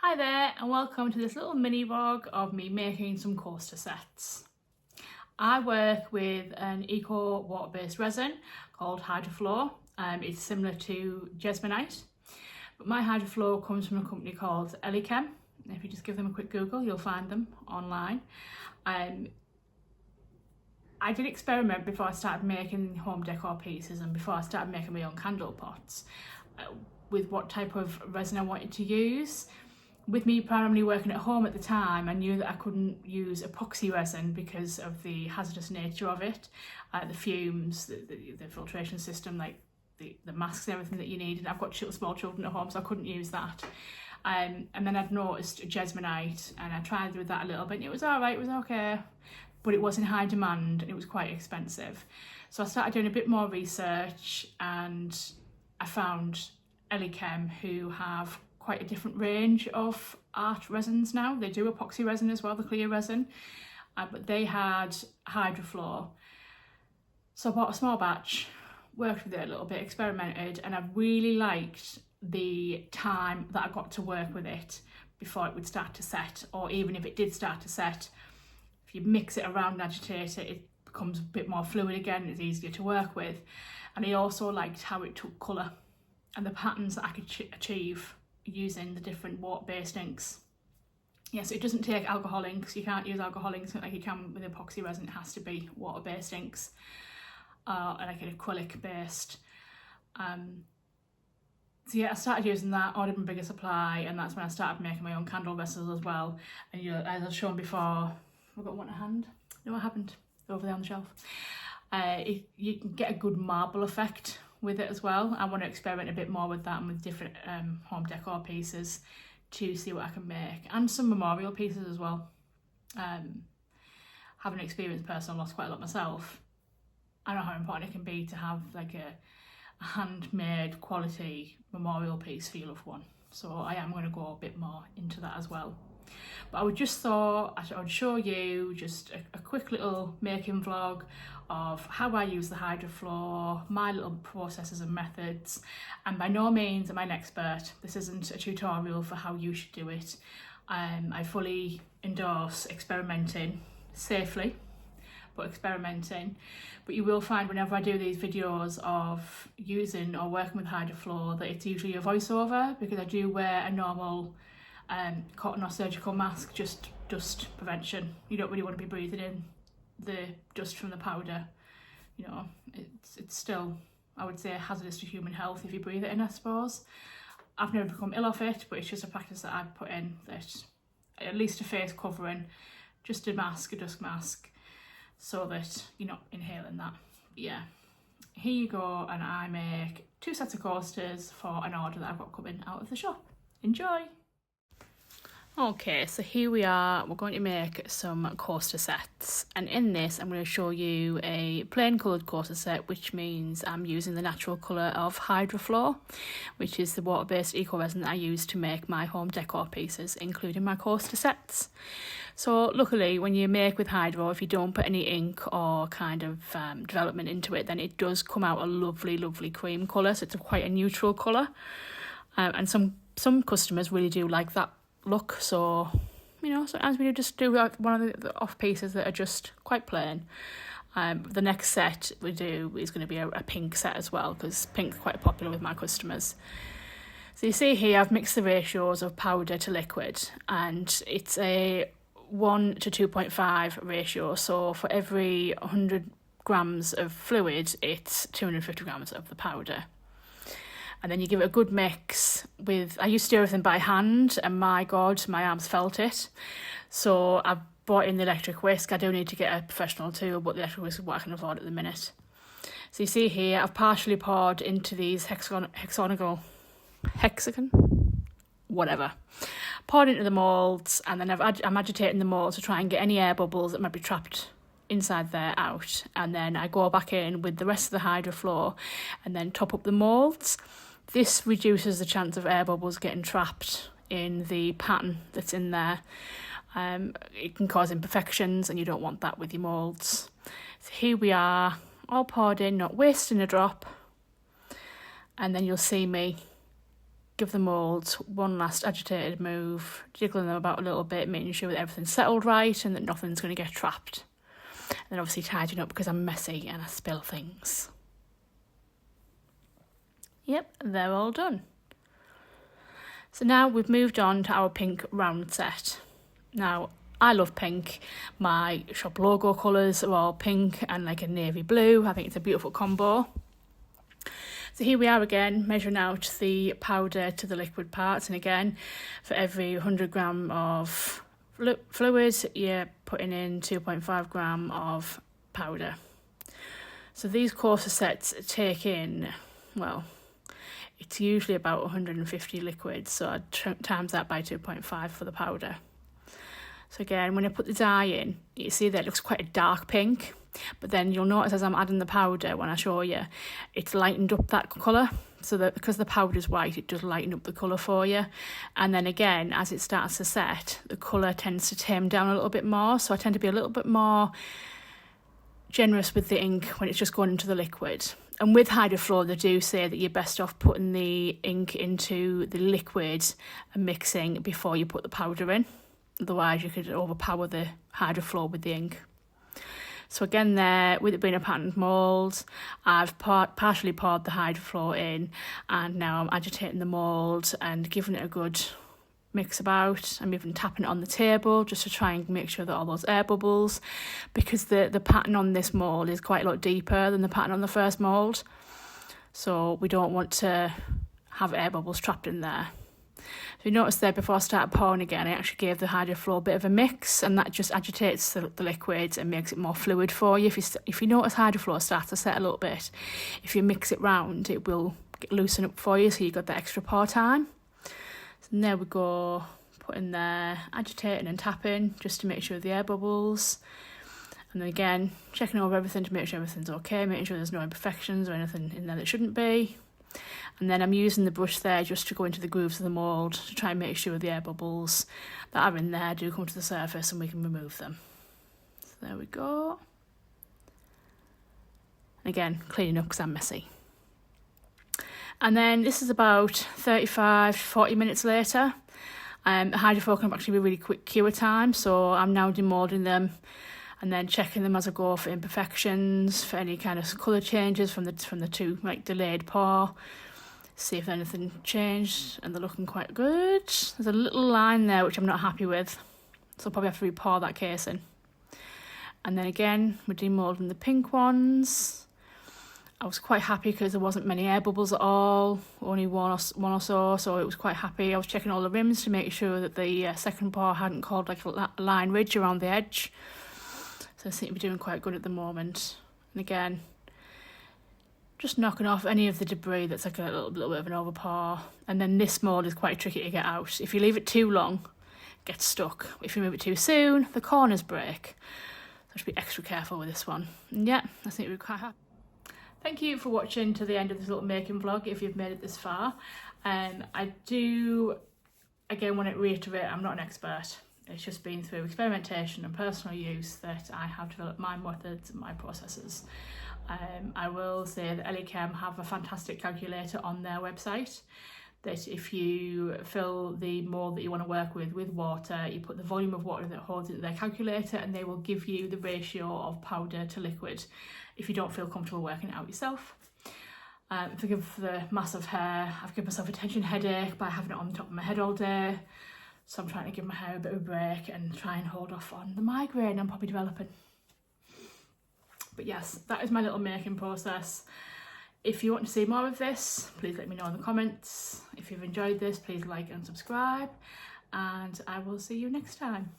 Hi there and welcome to this little mini vlog of me making some coaster sets. I work with an eco water-based resin called Hydroflow. It's similar to Jesmonite, but my Hydroflow comes from a company called Elichem. If you just give them a quick Google, you'll find them online. I did experiment before I started making home decor pieces and before I started making my own candle pots with what type of resin I wanted to use. With me primarily working at home at the time, I knew that I couldn't use epoxy resin because of the hazardous nature of it, the fumes, the filtration system, like the masks and everything that you need. And I've got small children at home, so I couldn't use that. And then I'd noticed Jesmonite and I tried with that a little bit and it was all right, it was okay, but it was in high demand and it was quite expensive. So I started doing a bit more research and I found Elichem, who have quite a different range of art resins now. They do epoxy resin as well, the clear resin, but they had Hydroflow. So I bought a small batch, worked with it a little bit, experimented, and I really liked the time that I got to work with it before it would start to set, or even if it did start to set, if you mix it around and agitate it, it becomes a bit more fluid again, it's easier to work with. And I also liked how it took colour and the patterns that I could achieve using the different water-based inks. Yes, it doesn't take alcohol inks. You can't use alcohol inks like you can with epoxy resin. It has to be water-based inks, like an acrylic based. So yeah, I started using that, ordered my bigger supply, and that's when I started making my own candle vessels as well. And you know, as I've shown before, I've got one at hand. No, I haven't. They're over there on the shelf. You can get a good marble effect with it as well. I want to experiment a bit more with that and with different home decor pieces to see what I can make, and some memorial pieces as well. Having experienced personal loss quite a lot myself, I know how important it can be to have like a handmade quality memorial piece for your loved one. So I am going to go a bit more into that as well. But I would just thought I would show you just a quick little making vlog of how I use the Hydroflow, my little processes and methods. And by no means am I an expert. This isn't a tutorial for how you should do it. I fully endorse experimenting safely, but experimenting. But you will find whenever I do these videos of using or working with Hydroflow that it's usually a voiceover, because I do wear a normal cotton or surgical mask, just dust prevention. You don't really want to be breathing in the dust from the powder. You know, it's still, I would say, hazardous to human health if you breathe it in, I suppose. I've never become ill of it, but it's just a practice that I've put in, that at least a face covering, just a mask, a dust mask, so that you're not inhaling that. But yeah, here you go, and I make 2 sets of coasters for an order that I've got coming out of the shop. Enjoy! Okay, so here we are, we're going to make some coaster sets, and in this I'm going to show you a plain coloured coaster set, which means I'm using the natural colour of Hydroflow, which is the water-based eco resin that I use to make my home decor pieces, including my coaster sets. So luckily when you make with Hydro, if you don't put any ink or kind of development into it, then it does come out a lovely cream colour, so it's quite a neutral colour, and some customers really do like that look. So you know, sometimes we just do one of the off pieces that are just quite plain. The next set we do is going to be a pink set as well, because pink's quite popular with my customers. So you see here I've mixed the ratios of powder to liquid, and it's a 1 to 2.5 ratio. So for every 100 grams of fluid, it's 250 grams of the powder. And then you give it a good mix with, I used to do everything by hand, and my God, my arms felt it. So I've bought in the electric whisk. I do need to get a professional tool, but the electric whisk is what I can afford at the minute. So you see here, I've partially poured into these hexagon, whatever. Poured into the moulds, and then I'm agitating the moulds to try and get any air bubbles that might be trapped inside there out. And then I go back in with the rest of the Hydroflow and then top up the moulds. This reduces the chance of air bubbles getting trapped in the pattern that's in there. It can cause imperfections, and you don't want that with your moulds. So here we are, all poured in, not wasting a drop. And then you'll see me give the moulds one last agitated move, jiggling them about a little bit, making sure that everything's settled right and that nothing's going to get trapped. And then obviously tidying up because I'm messy and I spill things. Yep, they're all done. So now we've moved on to our pink round set. Now, I love pink. My shop logo colours are all pink and like a navy blue. I think it's a beautiful combo. So here we are again, measuring out the powder to the liquid parts. And again, for every 100 gram of fluid, you're putting in 2.5 gram of powder. So these coarser sets take in, well, it's usually about 150 liquids. So I'd times that by 2.5 for the powder. So again, when I put the dye in, you see that it looks quite a dark pink. But then you'll notice as I'm adding the powder, when I show you, it's lightened up that colour. So that because the powder's white, it does lighten up the colour for you. And then again, as it starts to set, the colour tends to tame down a little bit more. So I tend to be a little bit more generous with the ink when it's just going into the liquid. And with Hydroflow, they do say that you're best off putting the ink into the liquid and mixing before you put the powder in. Otherwise, you could overpower the Hydroflow with the ink. So again there, with it being a patterned mould, I've partially poured the Hydroflow in, and now I'm agitating the mould and giving it a good mix about. I'm even tapping it on the table just to try and make sure that all those air bubbles, because the pattern on this mould is quite a lot deeper than the pattern on the first mould. So we don't want to have air bubbles trapped in there. So you notice there before I started pouring again, I actually gave the Hydroflow a bit of a mix, and that just agitates the liquid and makes it more fluid for you. If you notice Hydroflow starts to set a little bit, if you mix it round, it will loosen up for you, so you've got that extra pour time. So there we go, put in there, agitating and tapping just to make sure the air bubbles. And then again, checking over everything to make sure everything's okay, making sure there's no imperfections or anything in there that shouldn't be. And then I'm using the brush there just to go into the grooves of the mould to try and make sure the air bubbles that are in there do come to the surface and we can remove them. So there we go. Again, cleaning up because I'm messy. And then this is about 35-40 minutes later. Hydroflow can actually be really quick cure time, so I'm now demoulding them and then checking them as I go for imperfections, for any kind of colour changes from the two like delayed pour. See if anything changed, and they're looking quite good. There's a little line there which I'm not happy with, so I'll probably have to re-pour that casing. And then again, we're demoulding the pink ones. I was quite happy because there wasn't many air bubbles at all, only one or so it was quite happy. I was checking all the rims to make sure that the second pour hadn't caused like a line ridge around the edge. So I seem to be doing quite good at the moment. And again, just knocking off any of the debris that's like a little bit of an overpour. And then this mould is quite tricky to get out. If you leave it too long, it gets stuck. If you move it too soon, the corners break. So I should be extra careful with this one. And yeah, I think we're quite happy. Thank you for watching to the end of this little making vlog if you've made it this far. I do, again, want to reiterate, I'm not an expert. It's just been through experimentation and personal use that I have developed my methods and my processes. I will say that Elichem have a fantastic calculator on their website, that if you fill the mould that you want to work with water, you put the volume of water that holds into their calculator, and they will give you the ratio of powder to liquid if you don't feel comfortable working it out yourself. Forgive the massive hair. I've given myself a tension headache by having it on the top of my head all day. So I'm trying to give my hair a bit of a break and try and hold off on the migraine I'm probably developing. But yes, that is my little making process. If you want to see more of this, please let me know in the comments. If you've enjoyed this, please like and subscribe, and I will see you next time.